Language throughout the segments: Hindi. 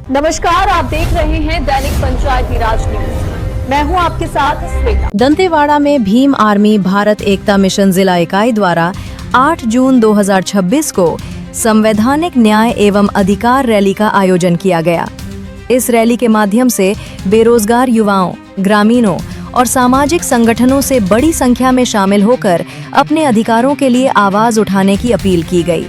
नमस्कार, आप देख रहे हैं दैनिक पंचायती राज न्यूज। मैं हूं आपके साथ श्वेता। दंतेवाड़ा में भीम आर्मी भारत एकता मिशन जिला इकाई द्वारा 8 जून 2026 को संवैधानिक न्याय एवं अधिकार रैली का आयोजन किया गया। इस रैली के माध्यम से बेरोजगार युवाओं, ग्रामीणों और सामाजिक संगठनों से बड़ी संख्या में शामिल होकर अपने अधिकारों के लिए आवाज उठाने की अपील की गई।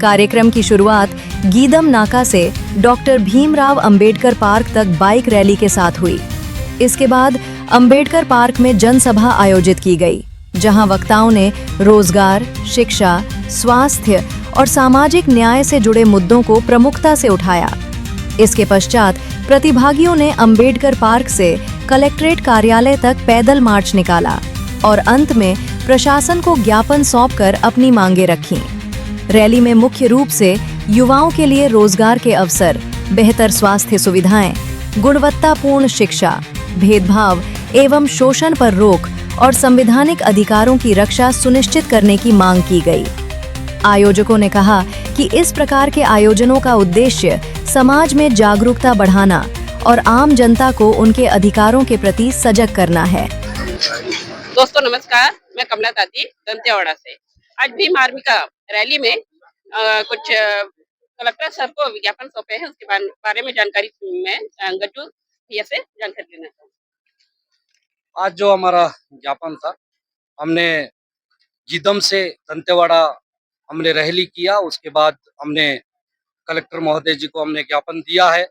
कार्यक्रम की शुरुआत गीदम नाका से डॉक्टर भीमराव अंबेडकर पार्क तक बाइक रैली के साथ हुई। इसके बाद अंबेडकर पार्क में जनसभा आयोजित की गई, जहां वक्ताओं ने रोजगार, शिक्षा, स्वास्थ्य और सामाजिक न्याय से जुड़े मुद्दों को प्रमुखता से उठाया। इसके पश्चात प्रतिभागियों ने अंबेडकर पार्क से कलेक्ट्रेट कार्यालय तक पैदल मार्च निकाला और अंत में प्रशासन को ज्ञापन सौंपकर अपनी मांगें रखीं। रैली में मुख्य रूप से युवाओं के लिए रोजगार के अवसर, बेहतर स्वास्थ्य सुविधाएं, गुणवत्तापूर्ण शिक्षा, भेदभाव एवं शोषण पर रोक और संवैधानिक अधिकारों की रक्षा सुनिश्चित करने की मांग की गई। आयोजकों ने कहा कि इस प्रकार के आयोजनों का उद्देश्य समाज में जागरूकता बढ़ाना और आम जनता को उनके अधिकारों के प्रति सजग करना है। दोस्तों नमस्कार, मैं कमला दादी दंतेवाड़ा से। आज भीम आर्मी का रैली में कुछ कलेक्टर साहब को विज्ञापन सौंपे हैं, उसके बारे में जानकारी मैं गज्जू भैया से जानकारी लेना चाहूँगी। आज जो हमारा ज्ञापन था, हमने गीदम से दंतेवाड़ा हमने रैली किया। उसके बाद हमने कलेक्टर महोदय जी को हमने ज्ञापन दिया है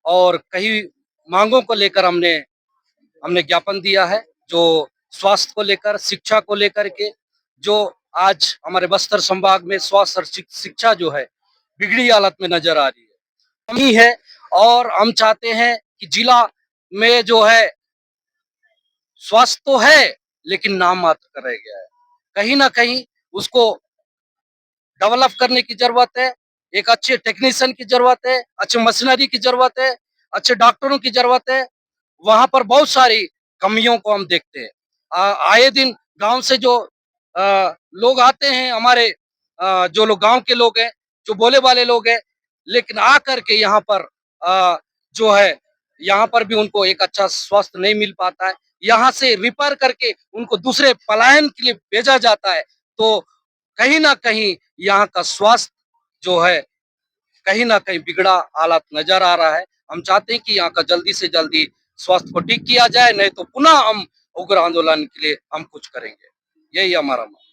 और कई मांगों को लेकर हमने ज्ञापन दिया है, जो स्वास्थ्य को लेकर, शिक्षा को लेकर के, जो आज हमारे बस्तर संभाग में स्वास्थ्य और शिक्षा जो है बिगड़ी हालत में नजर आ रही है, कमी है। और हम चाहते हैं कि जिला में जो है स्वास्थ्य तो है लेकिन नाम मात्र का रह गया है। कहीं ना कहीं उसको डेवलप करने की जरूरत है। एक अच्छे टेक्नीशियन की जरूरत है, अच्छे मशीनरी की जरूरत है, अच्छे डॉक्टरों की जरूरत है। वहां पर बहुत सारी कमियों को हम देखते हैं। आए दिन गांव से जो लोग आते हैं, हमारे जो लोग गांव के लोग हैं, जो बोले वाले लोग हैं, लेकिन आ करके यहाँ पर जो है, यहाँ पर भी उनको एक अच्छा स्वास्थ्य नहीं मिल पाता है। यहाँ से रिपेयर करके उनको दूसरे पलायन के लिए भेजा जाता है। तो कहीं ना कहीं यहाँ का स्वास्थ्य जो है कहीं ना कहीं बिगड़ा हालत नजर आ रहा है। हम चाहते हैं कि यहाँ का जल्दी से जल्दी स्वास्थ्य को ठीक किया जाए, नहीं तो पुनः हम उग्र आंदोलन के लिए हम कुछ करेंगे। यही हमारा मांग।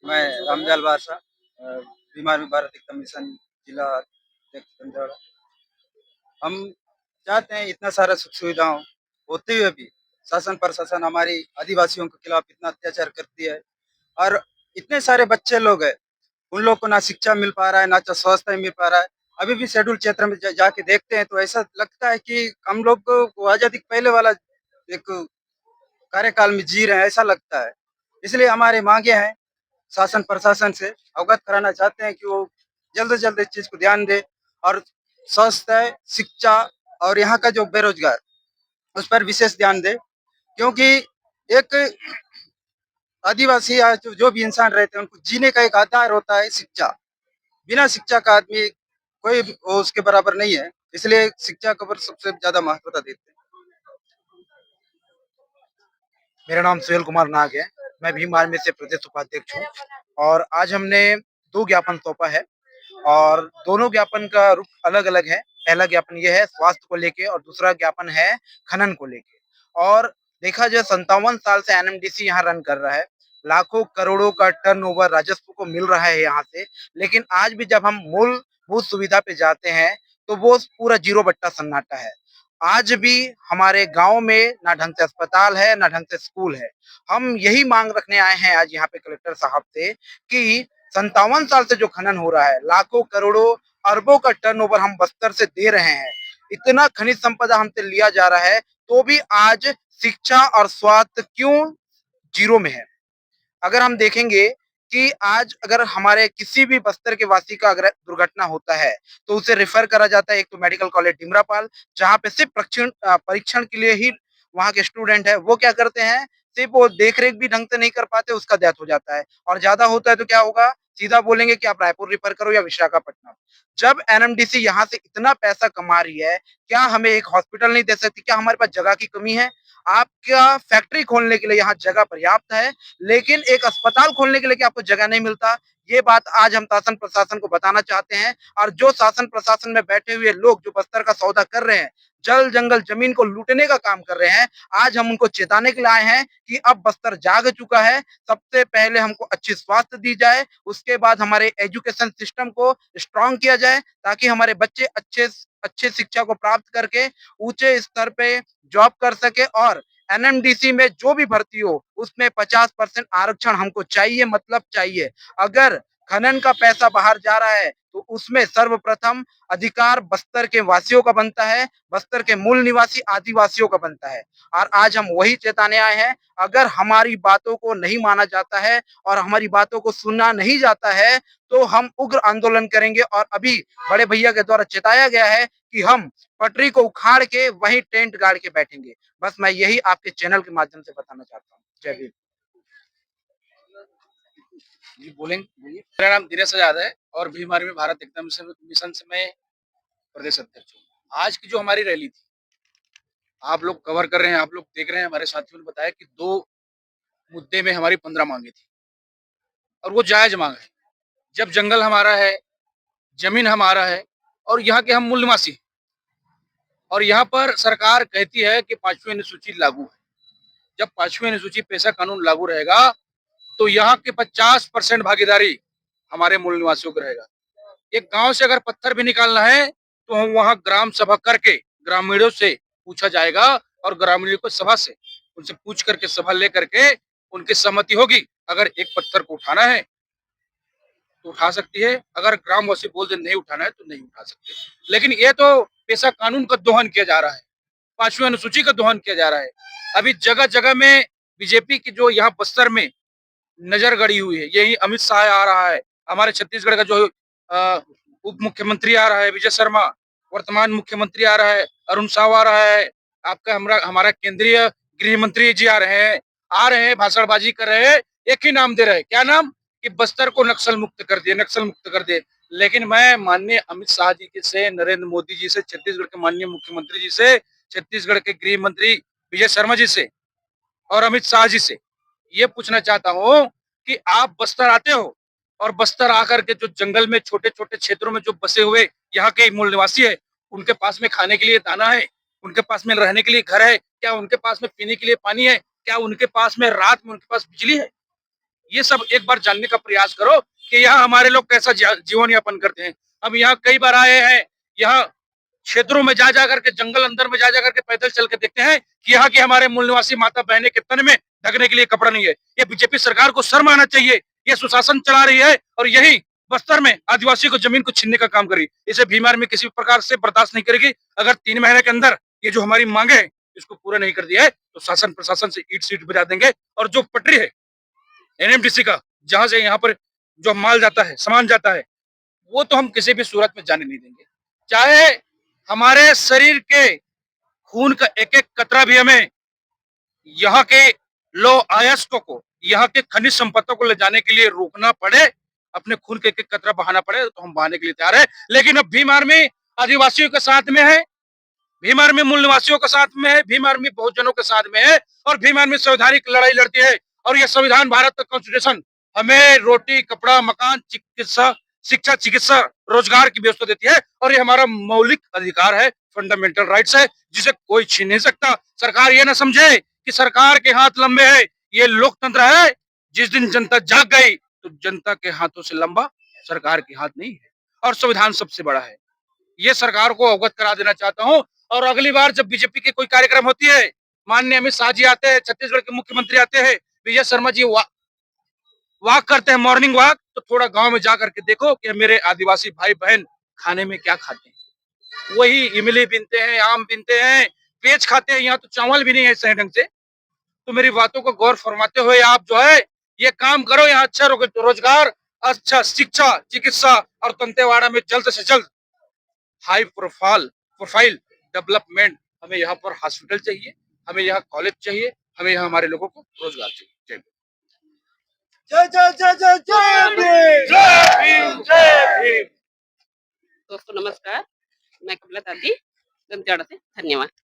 मैं रामजाल बादशाह, भीम आर्मी भारत एकता मिशन जिला अध्यक्ष दंतेवाड़ा। हम चाहते हैं इतना सारा सुख सुविधाओं होते हुए भी शासन प्रशासन हमारी आदिवासियों के खिलाफ इतना अत्याचार करती है। और इतने सारे बच्चे लोग हैं, उन लोग को ना शिक्षा मिल पा रहा है, ना स्वास्थ्य मिल पा रहा है। अभी भी शेड्यूल क्षेत्र में जाके देखते हैं तो ऐसा लगता है कि हम लोग को आजादी के पहले वाला एक कार्यकाल में जी रहे हैं, ऐसा लगता है। इसलिए हमारे मांगे हैं, शासन प्रशासन से अवगत कराना चाहते हैं कि वो जल्द से जल्द इस चीज को ध्यान दे और स्वास्थ्य, शिक्षा और यहाँ का जो बेरोजगार उस पर विशेष ध्यान दे। क्योंकि एक आदिवासी या जो भी इंसान रहते हैं, उनको जीने का एक आधार होता है शिक्षा। बिना शिक्षा का आदमी कोई उसके बराबर नहीं है। इसलिए शिक्षा को सबसे ज्यादा महत्वता देते हैं। मेरा नाम सुहेल कुमार नाग है। मैं भीम आर्मी से प्रदेश उपाध्यक्ष हूँ और आज हमने 2 ज्ञापन सौंपा है और दोनों ज्ञापन का रूप अलग अलग है। पहला ज्ञापन ये है स्वास्थ्य को लेके और दूसरा ज्ञापन है खनन को लेके। और देखा जाए 57 साल से एनएमडीसी यहाँ रन कर रहा है, लाखों करोड़ों का टर्नओवर राजस्व को मिल रहा है यहाँ से, लेकिन आज भी जब हम मूलभूत सुविधा पे जाते हैं तो वो पूरा जीरो बट्टा सन्नाटा है। आज भी हमारे गांव में ना ढंग से अस्पताल है, ना ढंग से स्कूल है। हम यही मांग रखने आए हैं आज यहाँ पे कलेक्टर साहब से कि 57 साल से जो खनन हो रहा है, लाखों करोड़ों अरबों का टर्नओवर हम बस्तर से दे रहे हैं, इतना खनिज संपदा हमसे लिया जा रहा है, तो भी आज शिक्षा और स्वास्थ्य क्यों जीरो में है। अगर हम देखेंगे कि आज अगर हमारे किसी भी बस्तर के वासी का अगर दुर्घटना होता है तो उसे रेफर करा जाता है एक तो मेडिकल कॉलेज डिमरापाल, जहाँ पे सिर्फ परीक्षण के लिए ही वहाँ के स्टूडेंट है। वो क्या करते हैं, सिर्फ वो देख रेख भी ढंग से नहीं कर पाते, उसका डेथ हो जाता है। और ज्यादा होता है तो क्या होगा, सीधा बोलेंगे कि आप रायपुर रिफर करो या विशाखापट्टनम। जब एनएमडीसी यहाँ से इतना पैसा कमा रही है, क्या हमें एक हॉस्पिटल नहीं दे सकती? क्या हमारे पास जगह की कमी है? आपका फैक्ट्री खोलने के लिए यहाँ जगह पर्याप्त है, लेकिन एक अस्पताल खोलने के लिए क्या आपको जगह नहीं मिलता? ये बात आज हम शासन प्रशासन को बताना चाहते हैं। और जो शासन प्रशासन में बैठे हुए लोग जो बस्तर का सौदा कर रहे हैं, जल जंगल जमीन को लूटने का काम कर रहे हैं, आज हम उनको चेताने के लिए आए हैं कि अब बस्तर जाग चुका है। सबसे पहले हमको अच्छी स्वास्थ्य दी जाए, उसके बाद हमारे एजुकेशन सिस्टम को स्ट्रांग किया जाए, ताकि हमारे बच्चे अच्छे अच्छे शिक्षा को प्राप्त करके ऊंचे स्तर पे जॉब कर सके। और एनएमडीसी में जो भी भर्ती हो उसमें 50% आरक्षण हमको चाहिए, मतलब चाहिए। अगर खनन का पैसा बाहर जा रहा है तो उसमें सर्वप्रथम अधिकार बस्तर के वासियों का बनता है, बस्तर के मूल निवासी आदिवासियों का बनता है। और आज हम वही चेताने आए हैं। अगर हमारी बातों को नहीं माना जाता है और हमारी बातों को सुना नहीं जाता है तो हम उग्र आंदोलन करेंगे। और अभी बड़े भैया के द्वारा चेताया गया है कि हम पटरी को उखाड़ के वहीं टेंट गाड़ के बैठेंगे। बस मैं यही आपके चैनल के माध्यम से बताना चाहता हूँ। जय भीम। जी बोलेंगे, बोलिए। मेरा नाम दिनेश आजाद है और भीम आर्मी भारत एकता मिशन से मैं प्रदेश अध्यक्ष हूँ। आज की जो हमारी रैली थी, आप लोग कवर कर रहे हैं, आप लोग देख रहे हैं। हमारे साथियों ने बताया कि 2 मुद्दे में हमारी 15 मांगे थी और वो जायज मांग है। जब जंगल हमारा है, जमीन हमारा है और यहाँ के हम मूल निवासी हैं, और यहाँ पर सरकार कहती है कि 5वीं अनुसूची लागू है। जब 5वीं अनुसूची पेशा कानून लागू रहेगा तो यहाँ के 50% भागीदारी हमारे मूल निवासियों को रहेगा। एक गांव से अगर पत्थर भी निकालना है तो हम वहां ग्राम सभा करके ग्रामीणों से पूछा जाएगा और ग्रामीणों को सभा से उनसे पूछ करके सभा ले करके उनकी सहमति होगी। अगर एक पत्थर को उठाना है तो उठा सकती है, अगर ग्रामवासी बोल दे नहीं उठाना है तो नहीं उठा सकते। लेकिन ये तो पेशा कानून का दोहन किया जा रहा है, 5वीं अनुसूची का दोहन किया जा रहा है। अभी जगह जगह में बीजेपी की जो यहाँ बस्तर में नजर गड़ी हुई है, यही अमित शाह आ रहा है, हमारे छत्तीसगढ़ का जो उप मुख्यमंत्री आ रहा है विजय शर्मा, वर्तमान मुख्यमंत्री आ रहा है अरुण साव आ रहा है, आपका हमारा केंद्रीय गृह मंत्री जी आ रहे हैं भाषणबाजी कर रहे हैं। एक ही नाम दे रहे हैं, क्या नाम? कि बस्तर को नक्सल मुक्त कर दिए, नक्सल मुक्त कर दिए। लेकिन मैं माननीय अमित शाह जी से, नरेंद्र मोदी जी से, छत्तीसगढ़ के माननीय मुख्यमंत्री जी से, छत्तीसगढ़ के गृह मंत्री विजय शर्मा जी से और अमित शाह जी से ये पूछना चाहता हूँ कि आप बस्तर आते हो और बस्तर आकर के जो जंगल में छोटे छोटे क्षेत्रों में जो बसे हुए यहाँ के मूल निवासी है, उनके पास में खाने के लिए दाना है, उनके पास में रहने के लिए घर है, क्या उनके पास में पीने के लिए पानी है, क्या उनके पास में रात में उनके पास बिजली है? ये सब एक बार जानने का प्रयास करो कि यहाँ हमारे लोग कैसा जीवन यापन करते हैं। हम यहाँ कई बार आए हैं, यहाँ क्षेत्रों में जा करके, जंगल अंदर में जा करके पैदल चल के देखते हैं कि यहाँ के हमारे मूल निवासी माता बहने के तन में ढकने के लिए कपड़ा नहीं है। ये बीजेपी सरकार को शर्म आना चाहिए। ये सुशासन चला रही है और यही बस्तर में आदिवासी को जमीन को छीनने का काम करी। इसे भीम आर्मी किसी प्रकार से बर्दाश्त नहीं करेगी। अगर 3 महीने के अंदर ये जो हमारी मांगे है इसको पूरा नहीं कर दिया है तो शासन प्रशासन से ईट सीट बजा देंगे। और जो पटरी है एनएमडीसी का, जहां से यहाँ पर जो माल जाता है, सामान जाता है, वो तो हम किसी भी सूरत में जाने नहीं देंगे। चाहे हमारे शरीर के खून का एक एक कतरा भी हमें यहाँ के लो अयस्कों को, यहाँ के खनिज संपत्तियों को ले जाने के लिए रोकना पड़े, अपने खून के एक एक कतरा बहाना पड़े तो हम बहाने के लिए तैयार है। लेकिन अब भीम आर्मी आदिवासियों के साथ में है, भीम आर्मी मूल निवासियों के साथ में है, भीम आर्मी बहुजनों के साथ में है और भीम आर्मी संवैधानिक लड़ाई लड़ती है। और यह संविधान, भारत का कॉन्स्टिट्यूशन हमें रोटी, कपड़ा, मकान, चिकित्सा, शिक्षा, चिकित्सा, रोजगार की व्यवस्था देती है और ये हमारा मौलिक अधिकार है, फंडामेंटल राइट्स है, जिसे कोई छीन नहीं सकता। सरकार ये ना समझे कि सरकार के हाथ लंबे है, ये लोकतंत्र है। जिस दिन जनता जाग गई तो जनता के हाथों से लंबा सरकार के हाथ नहीं है और संविधान सबसे बड़ा है। ये सरकार को अवगत करा देना चाहता हूँ। और अगली बार जब बीजेपी के कोई कार्यक्रम होती है, माननीय अमित शाह जी आते हैं, छत्तीसगढ़ के मुख्यमंत्री आते हैं, विजय शर्मा जी वॉक करते हैं, मॉर्निंग वॉक, तो थोड़ा गांव में जा करके देखो कि मेरे आदिवासी भाई बहन खाने में क्या खाते हैं। वही इमली बीनते हैं, आम बीनते हैं, पेज खाते हैं। यहाँ तो चावल भी नहीं है सही ढंग से। तो मेरी बातों को गौर फरमाते हुए आप जो है ये काम करो, यहाँ अच्छा रोजगार, अच्छा शिक्षा, चिकित्सा और दंतेवाड़ा में जल्द से जल्द हाई प्रोफाइल डेवलपमेंट। हमें यहाँ पर हॉस्पिटल चाहिए, हमें यहाँ कॉलेज चाहिए, हमें यहाँ हमारे लोगों को रोजगार चाहिए। जय जय जय जय जय जय भीम। नमस्कार, मैं कमला दादी दंतेवाड़ा से। धन्यवाद।